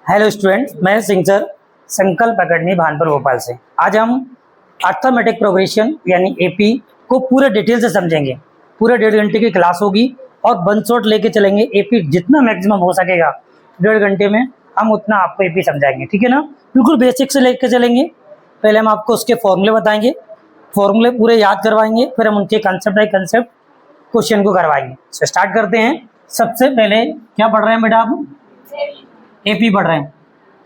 Hello student, मैं Singh sir संकल्प academy Bhanpur Bhopal से। आज हम अर्थमेटिक प्रोग्रेशन यानी एपी को पूरे डिटेल से समझेंगे। पूरे 1.5 घंटे की क्लास होगी और वन शॉट लेके चलेंगे। एपी जितना मैक्सिमम हो सकेगा 1.5 घंटे में हम उतना आपको एपी समझाएंगे, ठीक है ना। बिल्कुल बेसिक से लेके चलेंगे। पहले हम आपको उसके फॉर्मूले बताएंगे, फॉर्मूले पूरे याद करवाएंगे, फिर हम उनके कंसेप्ट बाई कंसेप्ट क्वेश्चन को करवाएंगे। तो स्टार्ट करते हैं। सबसे पहले क्या पढ़ रहे हैं बेटा आप? एपी पढ़ रहे हैं,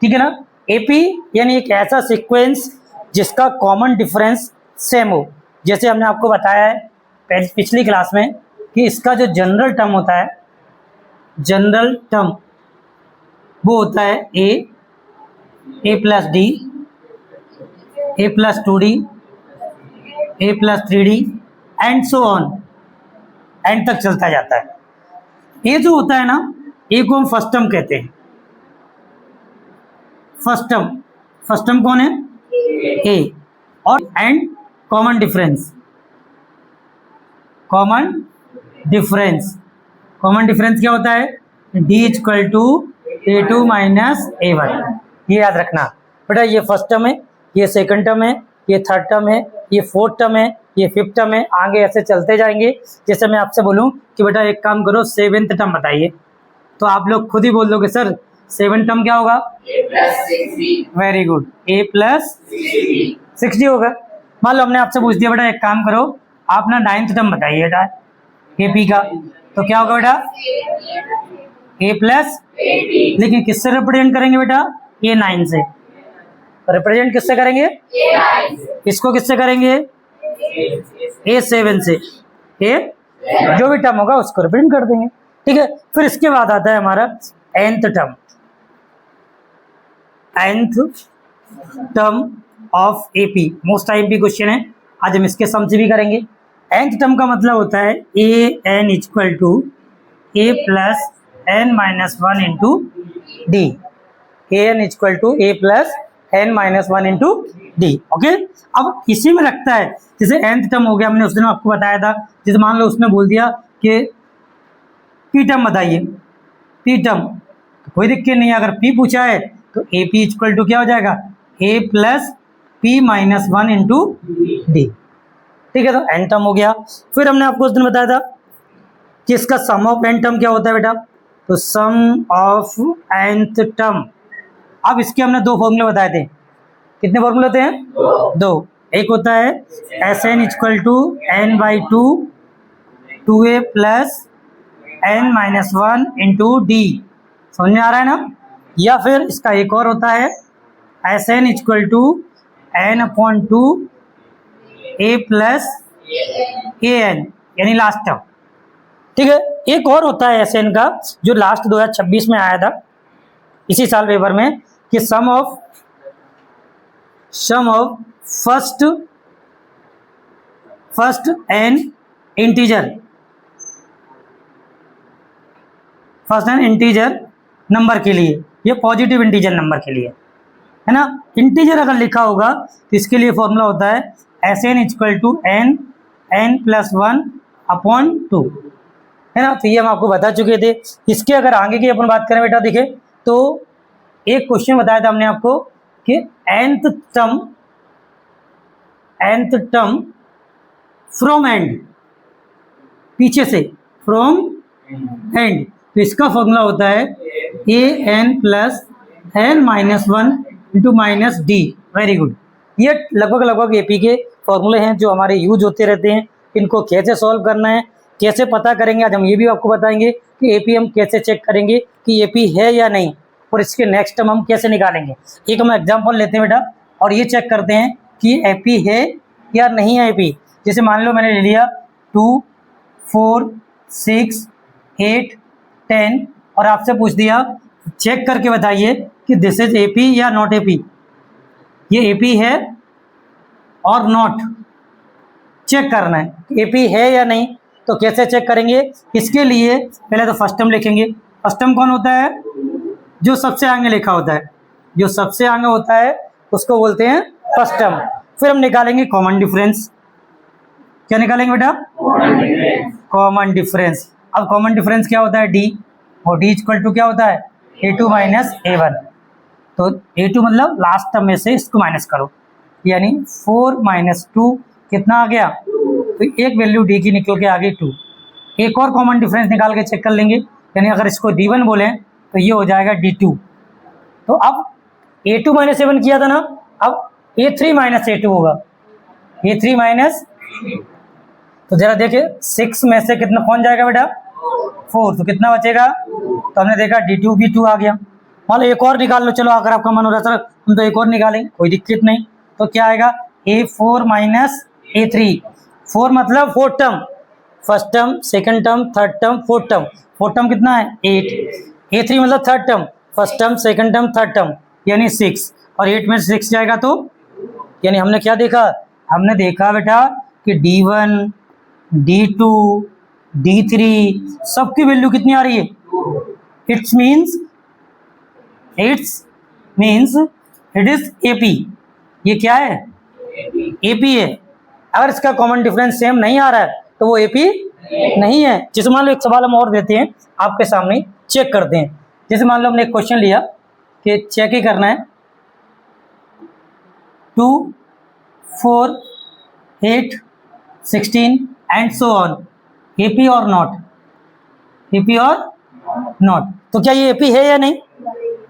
ठीक है ना। एपी यानी एक ऐसा सीक्वेंस जिसका कॉमन डिफरेंस सेम हो। जैसे हमने आपको बताया है पिछली क्लास में कि इसका जो जनरल टर्म होता है, जनरल टर्म वो होता है A plus D, A plus 2d, A plus 3d and so on, end तक चलता जाता है। ये जो होता है ना, ए को हम फर्स्ट टर्म कहते हैं। फर्स्ट टर्म कौन है? ए। और and common difference, common difference क्या होता है? D equal to A2 minus A1। ये याद रखना बेटा। ये फर्स्ट टर्म है, ये सेकंड टर्म है, ये थर्ड टर्म है, ये फोर्थ टर्म है, ये फिफ्थ टर्म है। आगे ऐसे चलते जाएंगे। जैसे मैं आपसे बोलूं कि बेटा एक काम करो, सेवेंथ टर्म बताइए, तो आप लोग खुद ही बोल दोगे सर सेवन टर्म क्या होगा? वेरी गुड, ए प्लस 60 होगा। मान लो हमने आपसे पूछ दिया बेटा एक काम करो, आप ना 9th टर्म बताइए बेटा एपी का, तो क्या होगा बेटा? ए प्लस, लेकिन किससे रिप्रेजेंट करेंगे बेटा? A9 से। रिप्रेजेंट किससे करेंगे? इसको किससे करेंगे? A7 से। ए जो भी टर्म होगा उसको रिप्रेजेंट कर देंगे, ठीक है। फिर इसके बाद आता है हमारा nth term of AP. Most IMP question है, आज हम इसके सम से भी करेंगे। nth टर्म का मतलब होता है an equal to A plus n minus 1 into D. an equal to A plus n minus 1 into D. Okay, अब इसी में लगता है जैसे nth टर्म हो गया, हमने उस दिन आपको बताया था। जैसे मान लो उसने बोल दिया कि पी टर्म बताइए, पी टर्म, कोई दिक्कत नहीं है। अगर पी पूछा है तो ए पी इक्वल टू क्या हो जाएगा? A plus P minus 1 into D, ठीक है। तो एन टर्म हो गया। फिर हमने आपको उस दिन बताया था कि इसका सम ऑफ एन टर्म क्या होता है बेटा? तो सम ऑफ nth टर्म। अब इसके हमने दो फॉर्मूले बताए थे। कितने फॉर्मूले होते हैं? दो। एक होता है S N equal to N by two, 2a plus n minus 1 into D. समझ में आ रहा है ना। या फिर इसका एक और होता है S N equal to n upon two A plus A N, यानी लास्ट टर्म, ठीक है। एक और होता है एस एन का जो लास्ट 2026 में आया था, इसी साल पेपर में, कि sum of first N integer, first N integer number के लिए, ये पॉजिटिव इंटीजर नंबर के लिए है ना। इंटीजर अगर लिखा होगा तो इसके लिए फॉर्मूला होता है S N equal to N plus 1 upon 2, है ना। तो ये हम आपको बता चुके थे। इसके अगर आगे की अपन बात करें बेटा, देखें तो एक क्वेश्चन बताया था हमने आपको कि nth टर्म फ्रॉम एंड, पीछे से, फ्रॉम एंड, तो इसका फॉर्मूला होता है A N plus N minus 1 into minus D. Very good. ये लगभग एपी के फॉर्मूले हैं जो हमारे यूज होते रहते हैं। इनको कैसे सॉल्व करना है, कैसे पता करेंगे, आज हम ये भी आपको बताएंगे कि एपी हम कैसे चेक करेंगे कि एपी है या नहीं, और इसके नेक्स्ट टर्म हम कैसे निकालेंगे। एक हम एग्जाम्पल लेते हैं बेटा और ये चेक करते हैं कि एपी है या नहीं है एपी। जैसे मान लो मैंने ले लिया 2, 4, 6, 8, 10 और आपसे पूछ दिया चेक करके बताइए कि दिस इज एपी या नॉट एपी। ये एपी है और नॉट, चेक करना है एपी है या नहीं। तो कैसे चेक करेंगे? इसके लिए पहले तो फर्स्ट टर्म लिखेंगे। फर्स्ट टर्म कौन होता है? जो सबसे आगे लिखा होता है, जो सबसे आगे होता है उसको बोलते हैं फर्स्ट टर्म। फिर हम निकालेंगे कॉमन डिफरेंस। क्या निकालेंगे बेटा? Common difference. अब कॉमन डिफरेंस क्या होता है? डी, और डी इक्वल टू क्या होता है? A2 minus A1। तो A2 मतलब लास्ट टर्म में से इसको माइनस करो, यानी 4 - 2 कितना आ गया, तो एक वैल्यू D की निकल के आ गई 2। एक और कॉमन डिफरेंस निकाल के चेक कर लेंगे, यानी अगर इसको D1 बोलें तो ये हो जाएगा D2। तो अब A2 - A1 किया था ना, अब A3 - A2 होगा, A3 माइनस, तो जरा देखिए 6 में से कितना कौन जाएगा बेटा, 4, तो कितना बचेगा, तो हमने देखा D2 भी 2 आ गया। मान लो एक और निकाल लो, चलो अगर आपका मन हो रहा है हम तो एक और निकालें, कोई दिक्कत नहीं। तो क्या आएगा, A4 - A3, 4 मतलब 4 term, first term, second term, third term, fourth term, fourth term कितना है 8, A3 मतलब third term, first term, second term, third term, यानी 6, और 8 में 6 जाएगा तो, यानी हमने क्या देखा, हमने देखा बेटा कि D1, D2, D3 सबकी वैल्यू कितनी आ रही है, it's means it is AP। ये क्या है, AP है। अगर इसका कॉमन डिफरेंस सेम नहीं आ रहा है तो वो AP नहीं है। जैसे मान लो एक सवाल हम और देते हैं आपके सामने, चेक करते हैं। जैसे मान लो हमने एक क्वेश्चन लिया कि चेक ही करना है, 2, 4, 8, 16 एंड सो ऑन, AP और नॉट, AP और नॉट, तो क्या ये AP है या नहीं,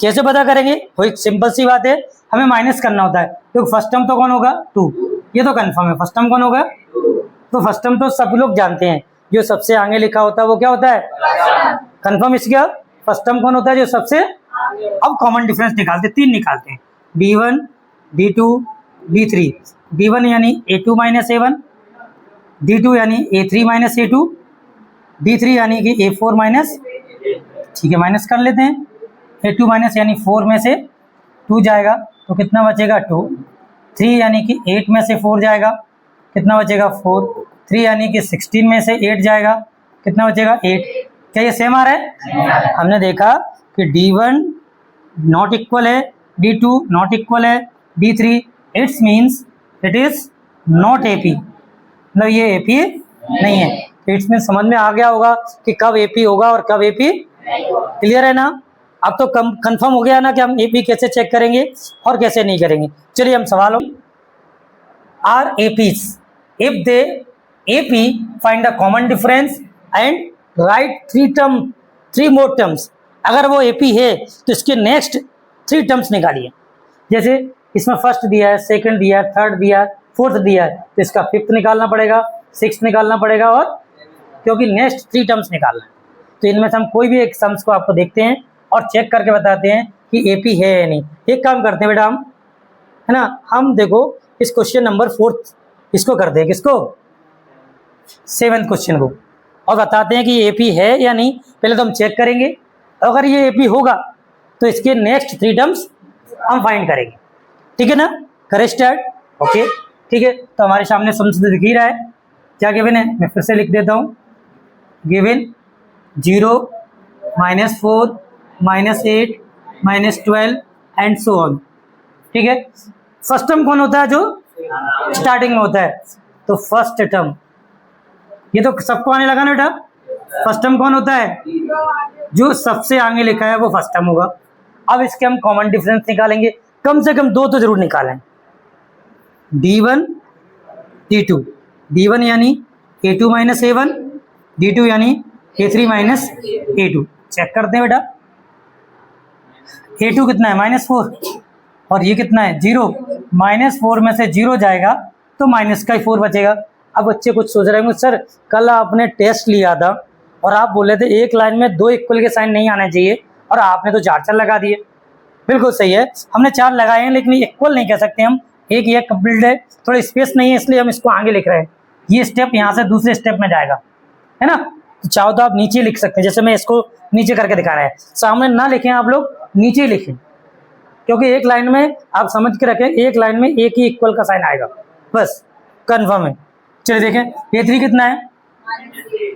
कैसे पता करेंगे, वो एक सिंपल सी बात है, हमें माइनस करना होता है। तो फर्स्ट टर्म तो कौन होगा, 2, ये तो कंफर्म है, फर्स्ट टर्म कौन होगा, तो फर्स्ट टर्म तो सब लोग जानते हैं, जो सबसे आगे लिखा होता है वो क्या होता है, कंफर्म। इसका फर्स्ट टर्म कौन होता है, जो सबसे, अब कॉमन डिफरेंस निकालते, 3 निकालते हैं, D1, D2, D3। D1 यानी A2 - A1, D2 यानी A3 - A2, D3 यानी कि A4 माइनस, ठीक है माइनस कर लेते हैं, A2 माइनस यानी 4 में से 2 जाएगा तो कितना बचेगा 2, 3 यानी कि 8 में से 4 जाएगा, कितना बचेगा 4, 3 यानी कि 16 में से 8 जाएगा, कितना बचेगा 8। क्या ये सेम आ रहा है, हमने देखा कि D1 नॉट इक्वल है, D2 नॉट इक्वल है, D3, it's means it is not AP, मतलब ये AP नहीं है। इट्स मीन्स समझ में आ गया होगा कि कब AP होगा और कब AP, क्लियर है ना। अब तो कंफर्म हो गया ना कि हम AP कैसे चेक करेंगे और कैसे नहीं करेंगे। चलिए हम सवालों, are APs if they AP find the common difference and write 3 more terms। अगर वो AP है तो इसके नेक्स्ट 3 टर्म्स निकालिए। जैसे इसमें फर्स्ट दिया है, सेकंड दिया है, थर्ड दिया है, फोर्थ दिया है, तो इसका फिफ्थ निकालना पड़ेगा, सिक्स्थ निकालना पड़ेगा, और क्योंकि नेक्स्ट 3 टर्म्स निकालना है, तो इनमें से हम कोई भी एक सम्स को आपको देखते हैं और चेक करके बताते हैं कि AP है या नहीं। एक काम करते हैं बेटा हम, है ना, हम देखो इस क्वेश्चन नंबर 4 इसको करते हैं, किसको, 7th क्वेश्चन को, और बताते हैं कि ये AP है या नहीं। पहले तो हम चेक करेंगे, अगर ये AP होगा तो इसके नेक्स्ट 3 टर्म्स हम फाइंड करेंगे, ठीक है ना। करें स्टार्ट, ओके ठीक है। तो हमारे सामने सम्स दिख ही रहा है, क्या गिवन है, मैं फिर से लिख देता हूँ, गिवन 0, -4, -8, -12 एंड सो ऑन, ठीक है। फर्स्ट टर्म कौन होता है, जो स्टार्टिंग में होता है, तो फर्स्ट टर्म, ये तो सबको आने लगा ना बेटा, फर्स्ट टर्म कौन होता है, जो सबसे आगे लिखा है वो फर्स्ट टर्म होगा। अब इसके हम कॉमन डिफरेंस निकालेंगे, कम से कम 2 तो जरूर निकालें, D1, D2, D1 यानी A2 - A1, D2 यानी A3 - A2। चेक करते हैं बेटा, A2 कितना है, -4, और ये कितना है 0, -4 में से 0 जाएगा तो माइनस का ही 4 बचेगा। अब बच्चे कुछ सोच रहे होंगे, सर कल आपने टेस्ट लिया था और आप बोले थे एक लाइन में 2 इक्वल के साइन नहीं आने चाहिए, और आपने तो 4 लगा दिए। बिल्कुल सही है, हमने 4 लगाए हैं, लेकिन इक्वल नहीं कह सकते हम, एक ये कंप्लीट है, थोड़ा स्पेस नहीं है, इसलिए हम इसको आगे लिख रहे हैं। ये स्टेप यहाँ से दूसरे स्टेप में जाएगा, है ना। तो चाहो तो आप नीचे लिख सकते हैं, जैसे मैं इसको नीचे करके दिखा रहा है, सामने ना लिखें आप लोग, नीचे लिखें, क्योंकि एक लाइन में आप समझ के रखें, एक लाइन में एक ही इक्वल का साइन आएगा, बस कंफर्म है। चलिए देखें, A3 कितना है,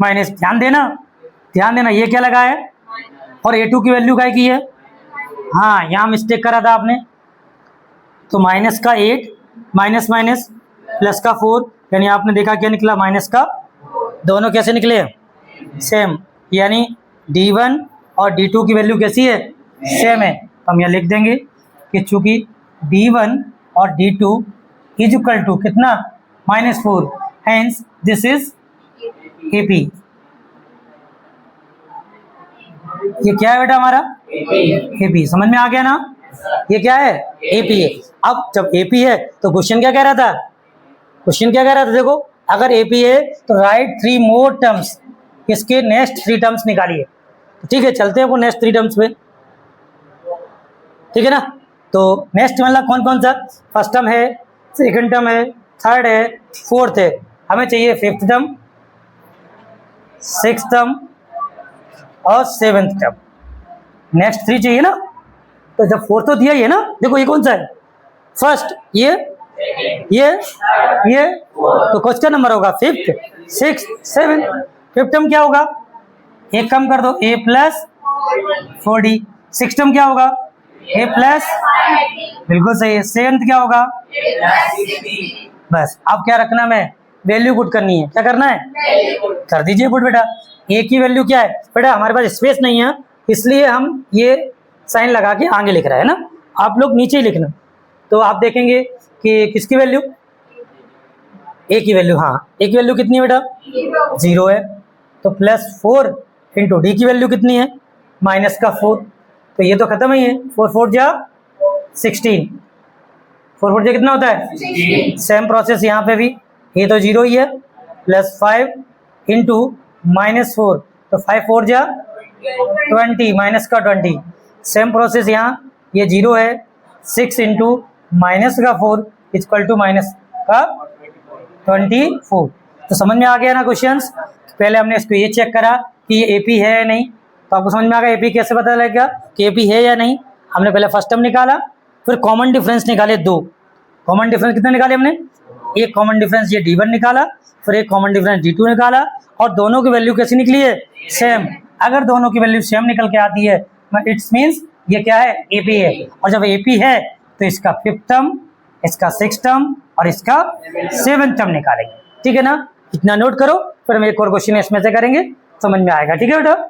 माइनस, ध्यान देना ये क्या लगा है, और A2 की वैल्यू क्या की है, हाँ यहाँ मिस्टेक करा था आपने, तो माइनस का 8, माइनस माइनस प्लस का 4, यानी आपने देखा क्या निकला, माइनस का, दोनों कैसे निकले, सेम, यानी D1 और D2 की वैल्यू कैसी है, सेम है। तो हम यहाँ लिख देंगे कि चूंकि D1 और D2 इज इक्वल टू कितना -4, हेंस दिस इज AP। ये क्या है बेटा हमारा AP, समझ में आ गया ना? ये क्या है AP है। अब जब AP है तो क्वेश्चन क्या कह रहा था, देखो अगर AP है तो राइट 3 मोर टर्म्स, इसके नेक्स्ट 3 टर्म्स निकालिए। तो ठीक है, चलते हैं वो नेक्स्ट 3 टर्म्स पे, ठीक है ना? तो नेक्स्ट मतलब कौन कौन सा, फर्स्ट टर्म है, सेकंड टर्म है, थर्ड है, फोर्थ है, हमें चाहिए फिफ्थ टर्म, सिक्स्थ टर्म और सेवेंथ टर्म। नेक्स्ट 3 चाहिए ना, तो जब फोर्थ तो दिया ही है ना, देखो ये कौन सा है, फर्स्ट, ये तो क्वेश्चन नंबर होगा fifth, six, seven. Fifth term क्या होगा, एक कम कर दो, A plus 4D। Six term क्या होगा, A प्लस, बिल्कुल सही है। सेवेंथ क्या होगा, बस अब क्या रखना, मैं वैल्यू पुट करनी है, क्या करना है, कर दीजिए पुट बेटा। A की वैल्यू क्या है बेटा, हमारे पास स्पेस नहीं है इसलिए हम ये साइन लगा के आगे लिख रहे हैं ना, आप लोग नीचे ही लिखना। तो आप देखेंगे कि किसकी वैल्यू, A की वैल्यू, हाँ A की वैल्यू कितनी है बेटा, 0 है, तो +4 इंटू D की वैल्यू कितनी है, -4, तो ये तो खत्म ही है, 4 4 जा 16, 4 4 जा कितना होता है, सेम प्रोसेस यहाँ पे भी, ये तो 0 ही है, +5 इंटू -4, तो 5 4 जा 20, -20, सेम प्रोसेस यहाँ, ये 0 है, 6 इंटू -4 इक्वल टू -24। तो समझ में आ गया ना क्वेश्चंस। पहले हमने इसको ये चेक करा कि ये AP है या नहीं, तो आपको समझ में आ गया AP कैसे पता लगेगा कि AP है या नहीं। हमने पहले फर्स्ट टर्म निकाला, फिर कॉमन डिफरेंस निकाले 2, कॉमन डिफरेंस कितने निकाले हमने, एक कॉमन डिफरेंस ये D1 निकाला, फिर एक कॉमन डिफरेंस D2 निकाला, और दोनों की वैल्यू कैसी निकली है, सेम। अगर दोनों की वैल्यू सेम निकल के आती है इट्स मीन्स ये क्या है, AP है। और जब AP है तो इसका फिफ्थ टर्म, इसका सिक्स टर्म और इसका सेवेंथ टर्म निकालेंगे, ठीक है ना? इतना नोट करो, फिर हम एक और क्वेश्चन इसमें से करेंगे, समझ में आएगा, ठीक है बेटा।